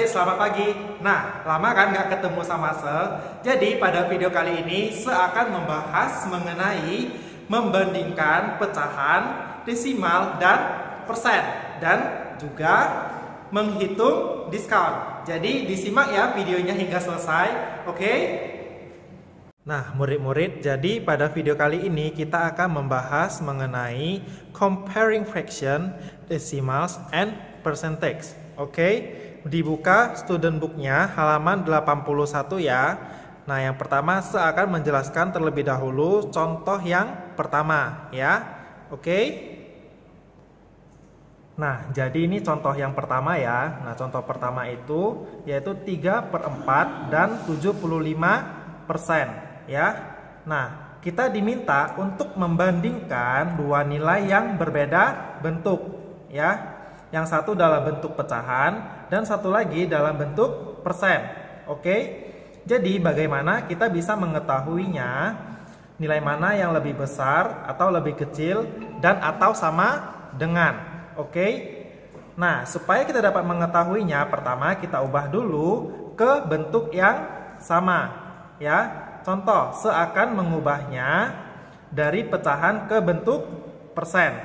adik-adik, selamat pagi. Nah, lama kan nggak ketemu sama Se. Jadi pada video kali ini Se akan membahas mengenai membandingkan pecahan, desimal, dan persen. Dan juga menghitung diskon. Jadi disimak ya videonya hingga selesai, oke? Nah, murid-murid, jadi pada video kali ini kita akan membahas mengenai comparing fraction, decimals, and percentage. Oke, dibuka student booknya halaman 81 ya. Nah, yang pertama saya akan menjelaskan terlebih dahulu contoh yang pertama ya. Oke. Nah, jadi ini contoh yang pertama ya. Nah, contoh pertama itu yaitu 3/4 dan 75% ya. Nah, kita diminta untuk membandingkan dua nilai yang berbeda bentuk ya. Yang satu dalam bentuk pecahan dan satu lagi dalam bentuk persen. Oke. Jadi bagaimana kita bisa mengetahuinya nilai mana yang lebih besar atau lebih kecil dan atau sama dengan. Oke. Nah, supaya kita dapat mengetahuinya, pertama kita ubah dulu ke bentuk yang sama ya. Contoh, seakan mengubahnya dari pecahan ke bentuk persen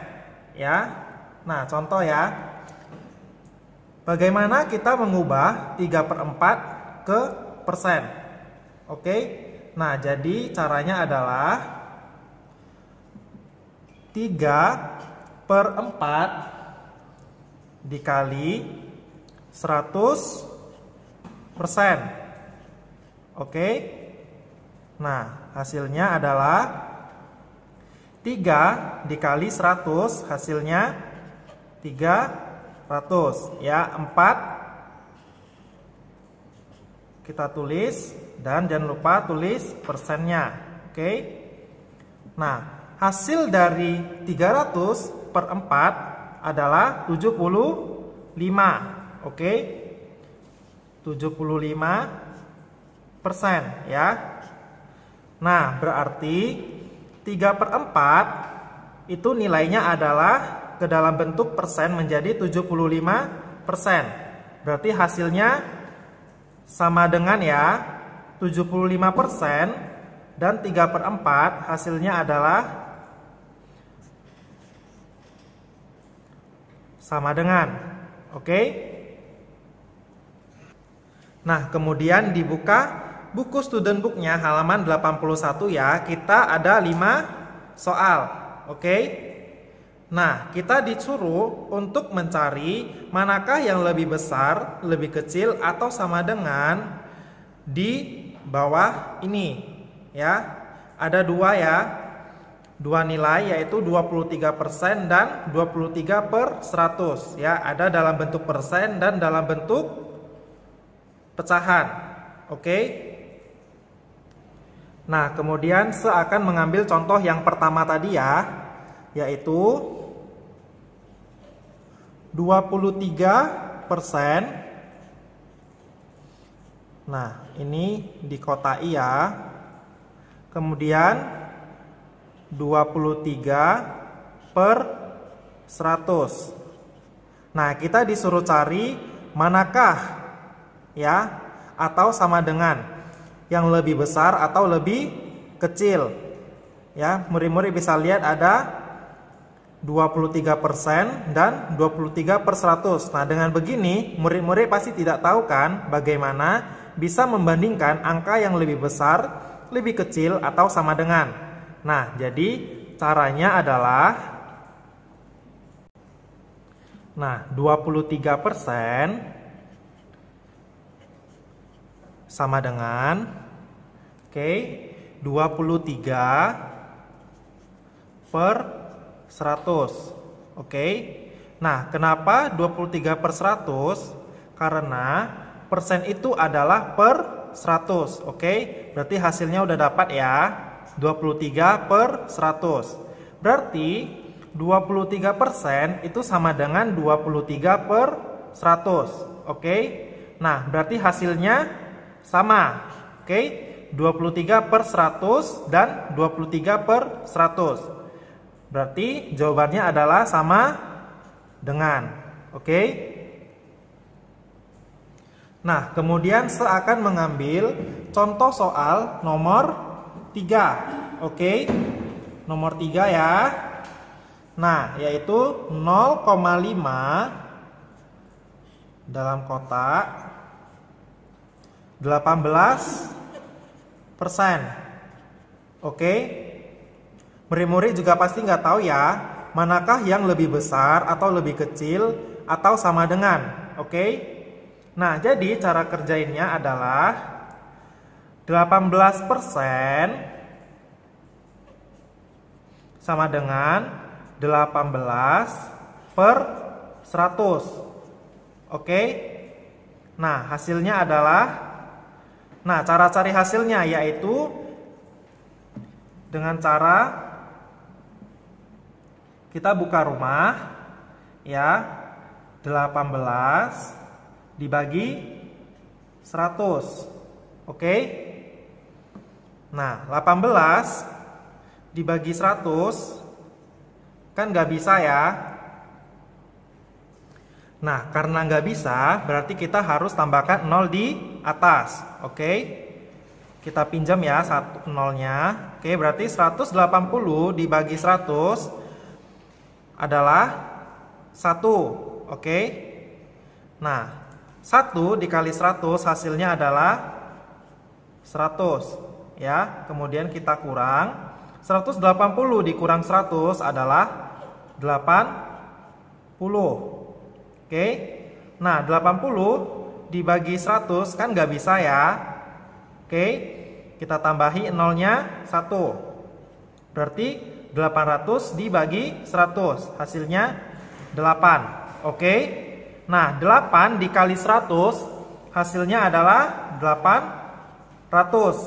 ya. Nah, contoh ya. Bagaimana kita mengubah 3/4 ke persen? Oke. Nah, jadi caranya adalah 3/4 dikali 100%. Oke. Nah, hasilnya adalah 3 dikali 100, hasilnya 300 ya. 4 kita tulis dan jangan lupa tulis persennya. Oke. Nah, hasil dari 300/4 adalah 75. Oke. 75% ya. Nah, berarti 3/4 itu nilainya adalah ke dalam bentuk persen menjadi 75%. Berarti hasilnya sama dengan ya 75% dan 3/4 hasilnya adalah sama dengan. Oke. Nah, kemudian dibuka buku student booknya halaman 81 ya. Kita ada 5 soal. Oke. Nah, kita disuruh untuk mencari manakah yang lebih besar, lebih kecil, atau sama dengan di bawah ini ya. Ada dua ya. Dua nilai yaitu 23% dan 23/100 ya. Ada dalam bentuk persen dan dalam bentuk pecahan. Oke. Nah, kemudian saya akan mengambil contoh yang pertama tadi ya, yaitu 23%. Nah, ini dikotai ya. Kemudian 23/100. Nah, kita disuruh cari manakah ya atau sama dengan yang lebih besar atau lebih kecil ya. Murid-murid bisa lihat ada 23% dan 23/100. Nah, dengan begini murid-murid pasti tidak tahu kan bagaimana bisa membandingkan angka yang lebih besar, lebih kecil, atau sama dengan. Nah, jadi caranya adalah 23% sama dengan 23/100. Oke. Nah, kenapa 23/100? Karena persen itu adalah per 100. Oke. Berarti hasilnya udah dapat ya. 23/100. Berarti 23% itu sama dengan 23/100. Oke. Nah, berarti hasilnya sama. Oke. 23/100 dan 23/100. Berarti jawabannya adalah sama dengan. Oke. Nah, kemudian saya akan mengambil contoh soal nomor 3. Oke. Nomor 3 ya. Nah, yaitu 0,5 dalam kotak 18%. Oke. Murid-murid juga pasti nggak tahu ya, manakah yang lebih besar atau lebih kecil atau sama dengan. Oke. Nah, jadi cara kerjainnya adalah 18% sama dengan 18 per 100. Oke. Nah, hasilnya adalah, nah, cara cari hasilnya yaitu dengan cara kita buka rumah ya, 18 dibagi 100. Oke. Nah, 18 dibagi 100 kan nggak bisa ya. Nah, karena nggak bisa, berarti kita harus tambahkan 0 di atas. Oke. Kita pinjam ya nolnya. Oke, berarti 180 dibagi 100 adalah 1. Oke. Nah, 1 dikali 100 hasilnya adalah 100 ya. Kemudian kita kurang 180 dikurang 100 adalah 80. Oke. Nah, 80 dibagi 100 kan nggak bisa ya. Oke. Kita tambahi nolnya 1. Berarti 800 dibagi 100 hasilnya 8. Oke. Nah, 8 dikali 100 hasilnya adalah 800.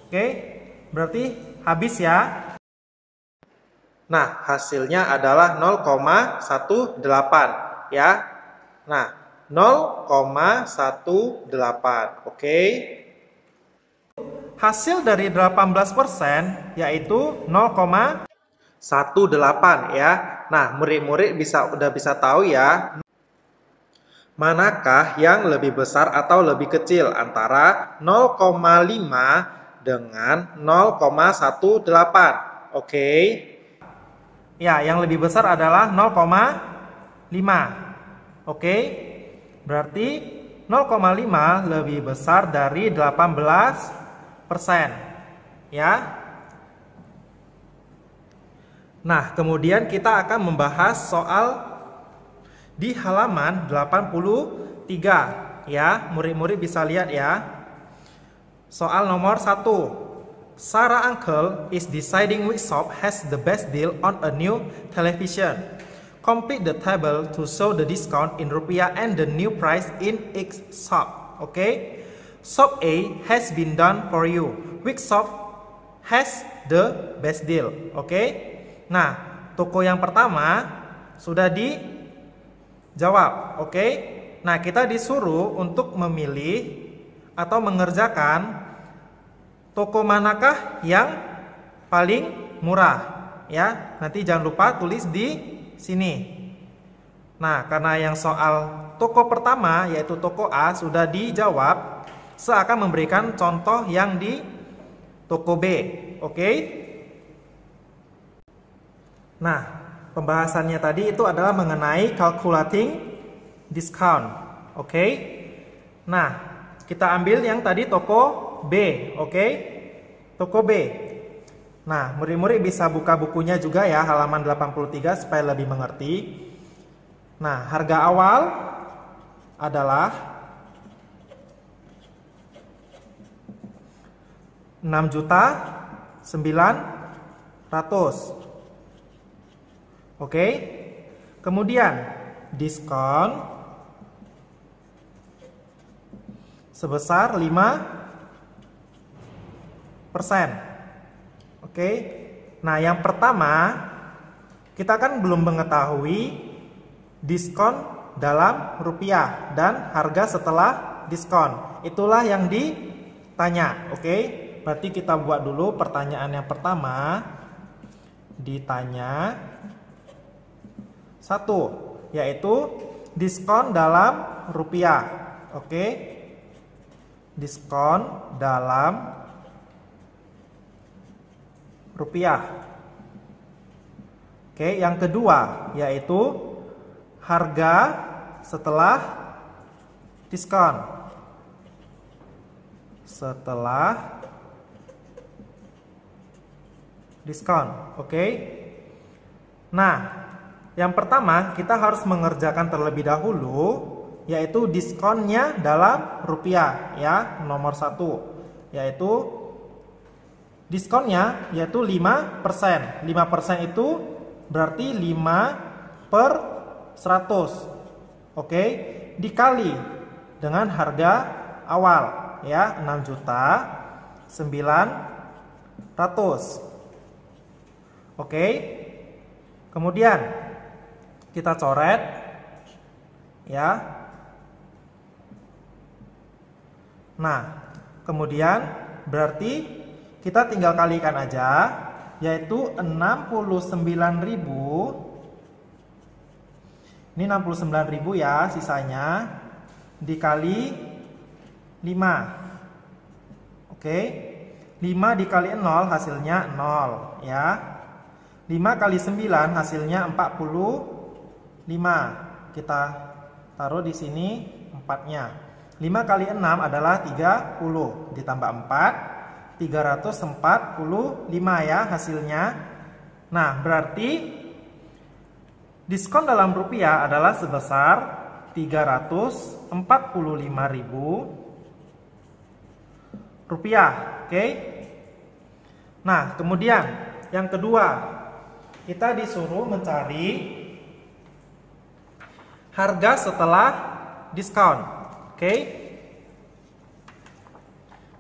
Oke, berarti habis ya. Nah, hasilnya adalah 0,18 ya. Nah, 0,18. Oke. Hasil dari 18% yaitu 0,18 ya. Nah, murid-murid udah bisa tahu ya, manakah yang lebih besar atau lebih kecil antara 0,5 dengan 0,18. Oke. Ya, yang lebih besar adalah 0,5. Oke. Berarti 0,5 lebih besar dari 18%. Ya. Nah, kemudian kita akan membahas soal di halaman 83 ya. Murid-murid bisa lihat ya. Soal nomor 1. Sarah uncle is deciding which shop has the best deal on a new television. Complete the table to show the discount in rupiah and the new price in each shop. Okay. Shop A has been done for you. Which shop has the best deal? Okay. Nah, toko yang pertama sudah dijawab. Oke. Nah, kita disuruh untuk memilih atau mengerjakan toko manakah yang paling murah ya. Nanti jangan lupa tulis di sini. Nah, karena yang soal toko pertama yaitu toko A sudah dijawab, saya akan memberikan contoh yang di toko B. Oke. Nah, pembahasannya tadi itu adalah mengenai calculating discount. Oke. Nah, kita ambil yang tadi toko B. Oke. Toko B. Nah, murid-murid bisa buka bukunya juga ya, halaman 83 supaya lebih mengerti. Nah, harga awal adalah 6.900.000. Oke. Kemudian diskon sebesar 5%. Oke. Nah, yang pertama kita kan belum mengetahui diskon dalam rupiah dan harga setelah diskon. Itulah yang ditanya. Oke. Berarti kita buat dulu pertanyaan yang pertama. Ditanya 1, yaitu diskon dalam rupiah. Oke. diskon dalam rupiah. Oke, yang kedua yaitu harga setelah diskon. Setelah diskon, oke. Nah, yang pertama kita harus mengerjakan terlebih dahulu, yaitu diskonnya dalam rupiah, ya, nomor 1, yaitu diskonnya yaitu 5%. 5% itu berarti 5 per 100, oke, dikali dengan harga awal, ya, 6.900.000. Oke, kemudian kita coret, ya. Nah, kemudian berarti kita tinggal kalikan aja, yaitu 69.000. Ini 69.000 ya, sisanya dikali 5. Oke, 5 dikali 0 hasilnya 0, ya. 5 kali 9 hasilnya 45. Kita taruh di sini 4-nya. 5 kali 6 adalah 30. Ditambah 4, 345 ya hasilnya. Nah, berarti diskon dalam rupiah adalah sebesar 345.000 rupiah. Oke. Nah, kemudian yang kedua, kita disuruh mencari harga setelah diskon. Oke.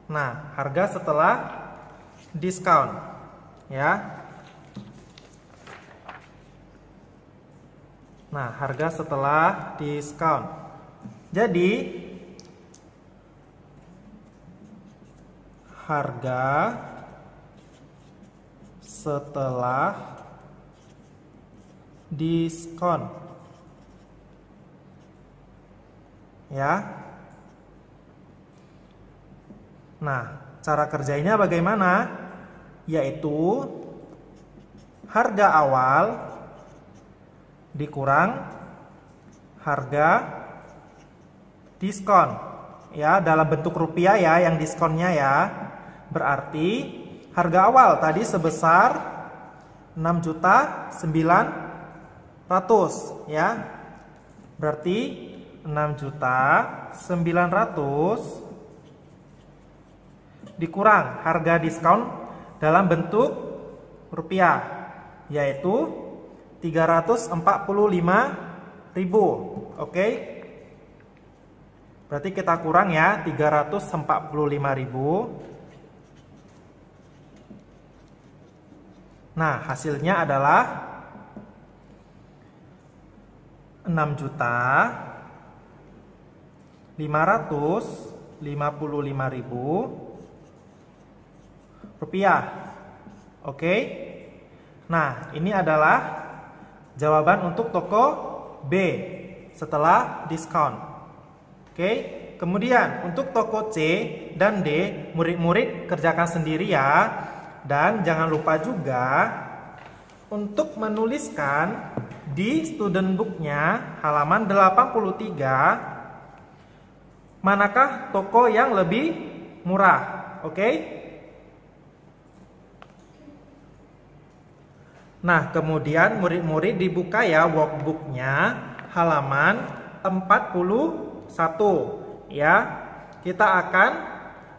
Nah, harga setelah diskon, ya. Nah, harga setelah diskon. Jadi harga setelah diskon, ya. Nah, cara kerjanya bagaimana? Yaitu harga awal dikurang harga diskon, ya, dalam bentuk rupiah ya, yang diskonnya ya. Berarti harga awal tadi sebesar 6.900.000, ya. Berarti 6.900.000 dikurang harga diskon dalam bentuk rupiah, yaitu 345.000. Oke. Berarti kita kurang ya 345.000. Nah, hasilnya adalah 6.555.000 rupiah. Oke. Nah, ini adalah jawaban untuk toko B setelah diskon. Oke. Kemudian untuk toko C dan D, murid-murid kerjakan sendiri ya. Dan jangan lupa juga untuk menuliskan di student book-nya halaman 83 manakah toko yang lebih murah. Oke. Nah, kemudian murid-murid dibuka ya workbook-nya halaman 41, ya. Kita akan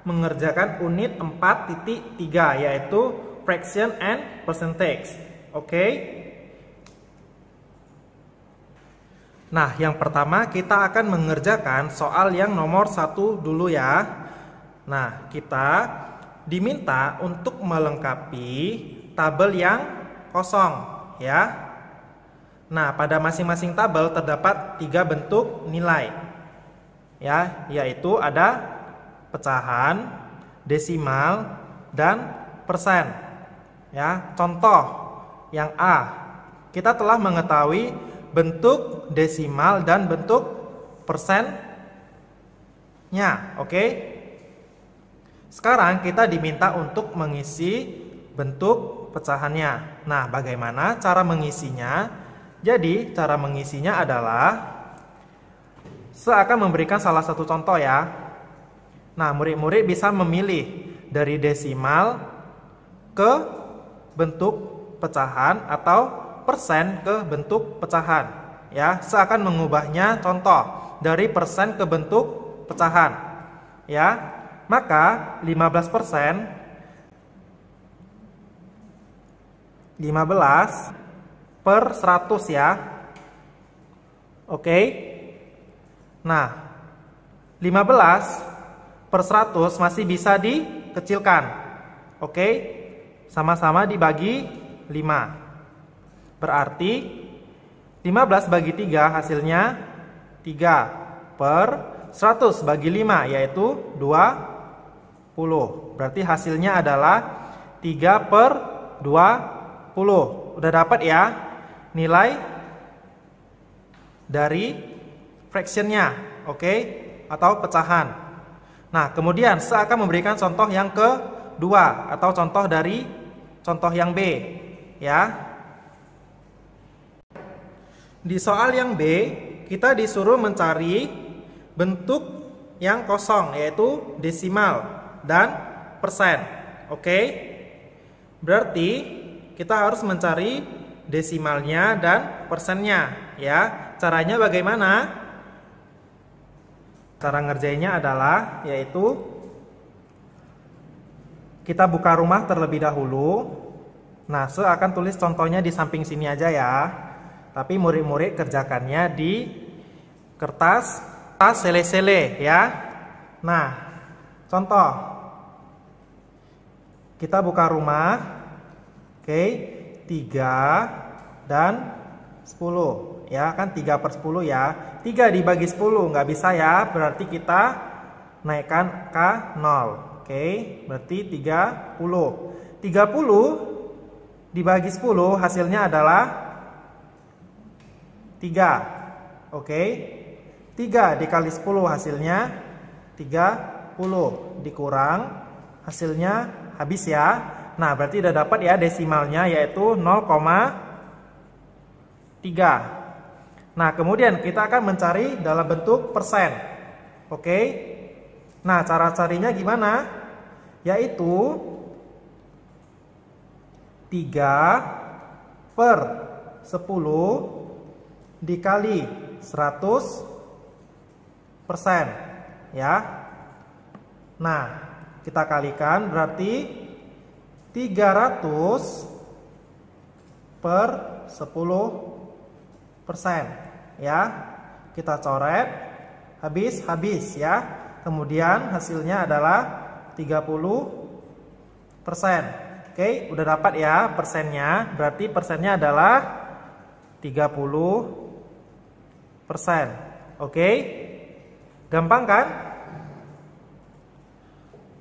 mengerjakan unit 4.3 yaitu fraction and percentage. Oke. Nah, yang pertama kita akan mengerjakan soal yang nomor 1 dulu ya. Nah, kita diminta untuk melengkapi tabel yang kosong, ya. Nah, pada masing-masing tabel terdapat 3 bentuk nilai, ya, yaitu ada pecahan, desimal, dan persen. Ya, contoh yang A, kita telah mengetahui bentuk desimal dan bentuk persennya, oke? Sekarang kita diminta untuk mengisi bentuk pecahannya. Nah, bagaimana cara mengisinya? Jadi, cara mengisinya adalah saya akan memberikan salah satu contoh ya. Nah, murid-murid bisa memilih dari desimal ke bentuk pecahan atau persen ke bentuk pecahan. Ya, saya akan mengubahnya contoh dari persen ke bentuk pecahan. Ya. Maka 15% 15 per 100 ya. Oke. Nah, 15 per 100 masih bisa dikecilkan. Oke. Sama-sama dibagi 5. Berarti 15 bagi 3 hasilnya 3 per 100 bagi 5 yaitu 20. Berarti hasilnya adalah 3 per 20. Udah dapat ya nilai dari fractionnya, oke? Atau pecahan. Nah, kemudian saya akan memberikan contoh yang kedua atau contoh dari contoh yang B, ya. Di soal yang B, kita disuruh mencari bentuk yang kosong, yaitu desimal dan persen. Oke? Berarti kita harus mencari desimalnya dan persennya, ya. Caranya bagaimana? Cara ngerjainnya adalah yaitu kita buka rumah terlebih dahulu. Nah, saya akan tulis contohnya di samping sini aja ya. Tapi murid-murid kerjakannya di kertas sele-sele ya. Nah, contoh. Kita buka rumah. Oke, 3 dan 10. Ya, kan 3 per 10 ya. 3 dibagi 10 nggak bisa ya. Berarti kita naikkan ke 0. Oke, berarti 30. 30 dibagi 10 hasilnya adalah 3. Oke. 3 dikali 10 hasilnya 30. Dikurang hasilnya habis ya. Nah, berarti udah dapat ya desimalnya yaitu 0,3. Nah, kemudian kita akan mencari dalam bentuk persen. Oke. Nah, cara carinya gimana? Yaitu 3 per 10 dikali 100% ya. Nah, kita kalikan berarti 300 per 10% ya. Kita coret habis ya. Kemudian hasilnya adalah 30%. Oke, udah dapat ya persennya. Berarti persennya adalah 30%. Oke. Gampang kan?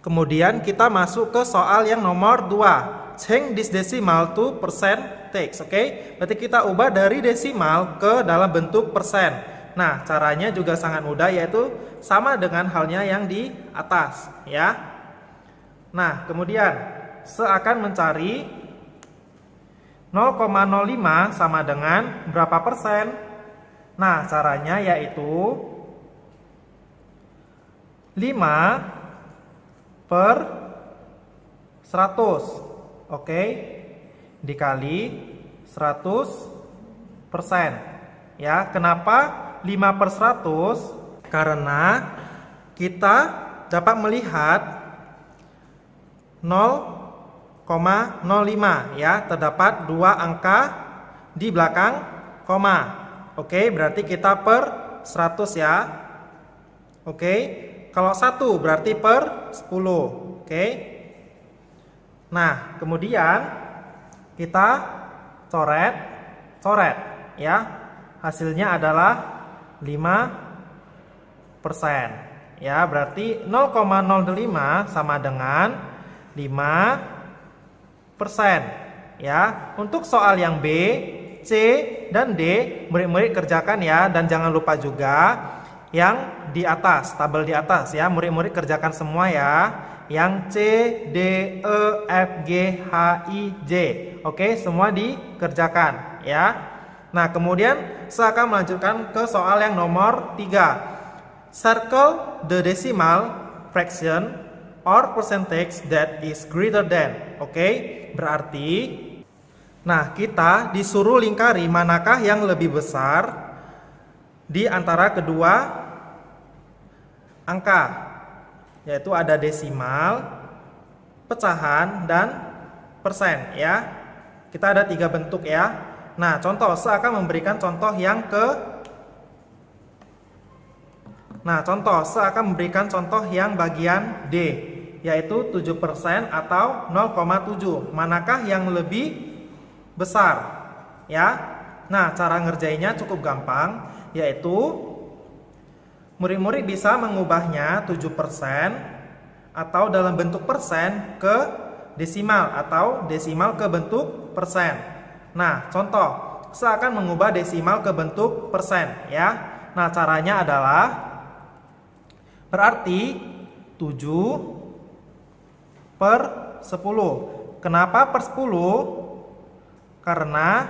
Kemudian kita masuk ke soal yang nomor 2. Change this decimal to percentage. Oke. Berarti kita ubah dari desimal ke dalam bentuk persen. Nah, caranya juga sangat mudah yaitu sama dengan halnya yang di atas, ya. Nah, kemudian saya akan mencari 0,05 sama dengan berapa persen? Nah, caranya yaitu 5 per 100. Oke. Dikali 100%. Ya, kenapa 5 per 100? Karena kita dapat melihat 0,05 ya, terdapat 2 angka di belakang koma. Oke, berarti kita per 100 ya. Oke. Kalau 1 berarti per 10. Oke. Nah, kemudian kita coret ya. Hasilnya adalah 5%. Ya, berarti 0,05 sama dengan 5%. Ya, untuk soal yang B, C, dan D murid-murid kerjakan ya, dan jangan lupa juga yang di atas, tabel di atas ya. Murid-murid kerjakan semua ya. Yang C, D, E, F, G, H, I, J. Oke, semua dikerjakan ya. Nah, kemudian saya akan melanjutkan ke soal yang nomor 3. Circle the decimal fraction or percentage that is greater than. Oke, berarti nah, kita disuruh lingkari manakah yang lebih besar di antara kedua angka, yaitu ada desimal, pecahan, dan persen ya. Kita ada 3 bentuk ya. Nah, contoh, saya akan memberikan contoh yang bagian D, yaitu 7% atau 0,7. Manakah yang lebih besar ya? Nah, cara ngerjainnya cukup gampang, yaitu murid-murid bisa mengubahnya 7% atau dalam bentuk persen ke desimal atau desimal ke bentuk persen. Nah, contoh, saya akan mengubah desimal ke bentuk persen ya. Nah, caranya adalah berarti 7/10. Kenapa per 10? Karena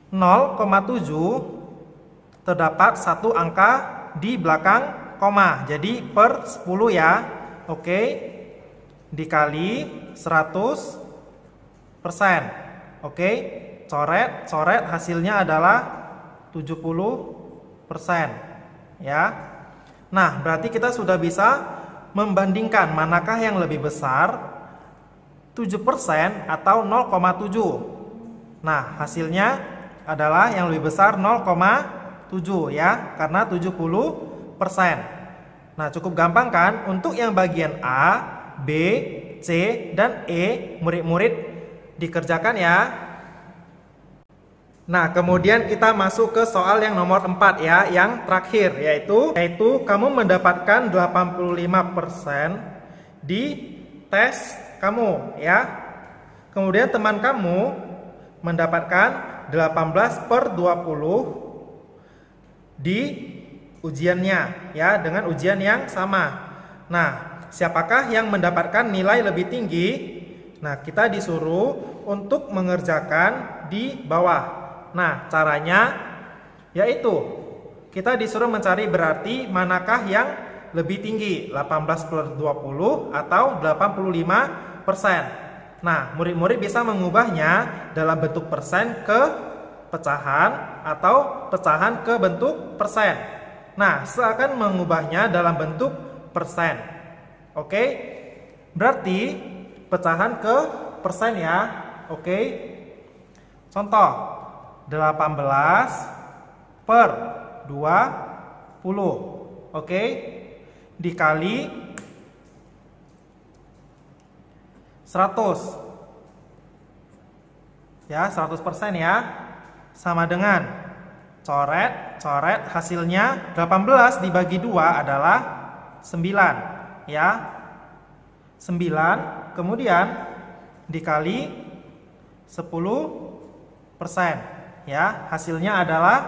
0,7 terdapat satu angka di belakang koma. Jadi per 10 ya. Oke. Dikali 100%. Oke, coret hasilnya adalah 70% ya. Nah, berarti kita sudah bisa membandingkan manakah yang lebih besar, 7% atau 0,7. Nah, hasilnya adalah yang lebih besar 0,7 ya, karena 70%. Nah, cukup gampang kan? Untuk yang bagian A, B, C, dan E, murid-murid dikerjakan ya. Nah, kemudian kita masuk ke soal yang nomor 4 ya, yang terakhir, yaitu kamu mendapatkan 85% di tes kamu ya. Kemudian teman kamu mendapatkan 18/20 di ujiannya ya, dengan ujian yang sama. Nah, siapakah yang mendapatkan nilai lebih tinggi? Nah, kita disuruh untuk mengerjakan di bawah. Nah, caranya yaitu kita disuruh mencari berarti manakah yang lebih tinggi, 18/20 atau 85%. Nah, murid-murid bisa mengubahnya dalam bentuk persen ke pecahan atau pecahan ke bentuk persen. Nah, saya akan mengubahnya dalam bentuk persen. Oke? Berarti pecahan ke persen ya. Oke. Contoh 18/20. Oke. Dikali 100. Ya, 100% ya. Sama dengan coret hasilnya 18 dibagi 2 adalah 9 ya. 9 kemudian dikali 10% ya, hasilnya adalah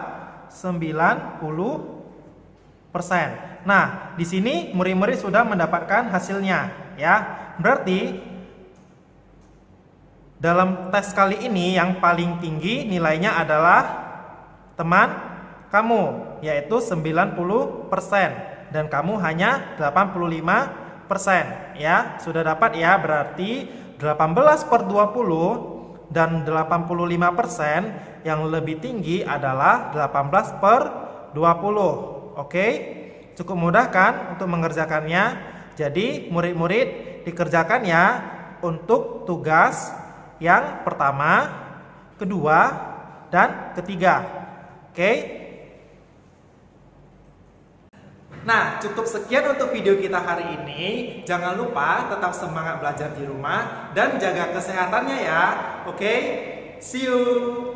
90%. Nah, di sini murid-murid sudah mendapatkan hasilnya ya. Berarti dalam tes kali ini yang paling tinggi nilainya adalah teman kamu, yaitu 90%, dan kamu hanya 85% ya. Sudah dapat ya, berarti 18/20 dan 85%, yang lebih tinggi adalah 18/20. Oke, cukup mudah kan untuk mengerjakannya. Jadi murid-murid dikerjakan ya untuk tugas yang pertama, kedua, dan ketiga. Oke. Nah, cukup sekian untuk video kita hari ini. Jangan lupa tetap semangat belajar di rumah dan jaga kesehatannya ya. Oke, see you.